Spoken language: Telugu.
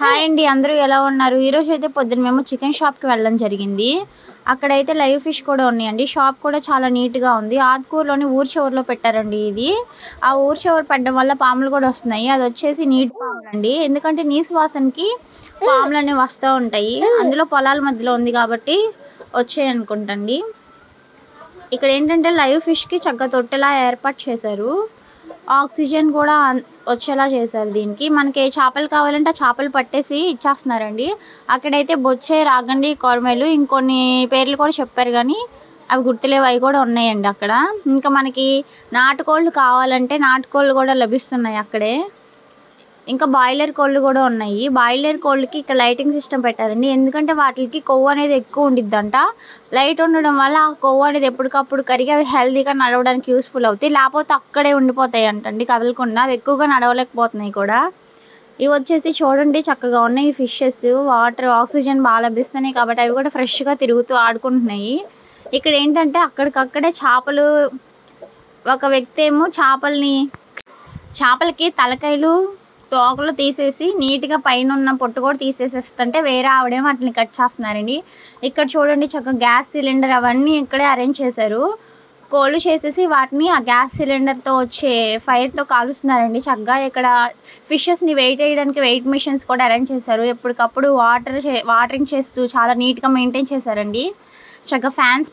హాయ్ అండి, అందరూ ఎలా ఉన్నారు? ఈరోజు అయితే పొద్దున్న మేము చికెన్ షాప్కి వెళ్ళడం జరిగింది. అక్కడైతే లైవ్ ఫిష్ కూడా ఉన్నాయండి. షాప్ కూడా చాలా నీట్గా ఉంది. ఆత్కూరులోని ఊరు చివరిలో పెట్టారండి ఇది. ఆ ఊరు చివరి పెట్టడం వల్ల పాములు కూడా వస్తున్నాయి. అది వచ్చేసి నీటి పాములు అండి. ఎందుకంటే నీసు వాసనకి పాములు అనేవి వస్తూ ఉంటాయి. అందులో పొలాల మధ్యలో ఉంది కాబట్టి వచ్చాయి అనుకుంటండి. ఇక్కడ ఏంటంటే లైవ్ ఫిష్కి చక్కగా తొట్టెలా ఏర్పాటు చేశారు. ఆక్సిజన్ కూడా వచ్చేలా చేశారు. దీనికి మనకి ఏ చేపలు కావాలంటే ఆ చేపలు పట్టేసి ఇచ్చేస్తున్నారండి. అక్కడైతే బొచ్చే, రాగండి, కొరమేలు ఇంకొన్ని పేర్లు కూడా చెప్పారు కానీ అవి గుర్తులేవు. అవి కూడా ఉన్నాయండి అక్కడ. ఇంకా మనకి నాటుకోళ్ళు కావాలంటే నాటుకోళ్ళు కూడా లభిస్తున్నాయి అక్కడే. ఇంకా బాయిలర్ కోళ్ళు కూడా ఉన్నాయి. బాయిలర్ కోళ్ళకి ఇక్కడ లైటింగ్ సిస్టమ్ పెట్టారండి. ఎందుకంటే వాటికి కొవ్వు అనేది ఎక్కువ ఉండిద్దంట. లైట్ ఉండడం వల్ల ఆ కొవ్వు అనేది ఎప్పటికప్పుడు కరిగి అవి హెల్తీగా నడవడానికి యూస్ఫుల్ అవుతాయి. లేకపోతే అక్కడే ఉండిపోతాయి అంటండి కదలకుండా. అవి ఎక్కువగా నడవలేకపోతున్నాయి కూడా. ఇవి వచ్చేసి చూడండి చక్కగా ఉన్నాయి ఫిషెస్. వాటర్ ఆక్సిజన్ బాగా లభిస్తున్నాయి కాబట్టి అవి కూడా ఫ్రెష్గా తిరుగుతూ ఆడుకుంటున్నాయి. ఇక్కడ ఏంటంటే అక్కడికక్కడే చేపలు, ఒక వ్యక్తి ఏమో చేపలకి తలకాయలు, తోకలు తీసేసి నీట్గా పైన ఉన్న పొట్టు కూడా తీసేసేస్తుంటే వేరే ఆవిడేమో వాటిని కట్ చేస్తున్నారండి. ఇక్కడ చూడండి చక్కగా గ్యాస్ సిలిండర్ అవన్నీ ఇక్కడే అరేంజ్ చేశారు. కోళ్ళు చేసేసి వాటిని ఆ గ్యాస్ సిలిండర్తో వచ్చే ఫైర్తో కాలుస్తున్నారండి చక్కగా. ఇక్కడ ఫిషెస్ని వెయిట్ వేయడానికి వెయిట్ మిషన్స్ కూడా అరేంజ్ చేశారు. ఎప్పటికప్పుడు వాటరింగ్ చేస్తూ చాలా నీట్గా మెయింటైన్ చేశారండి. చక్కగా ఫ్యాన్స్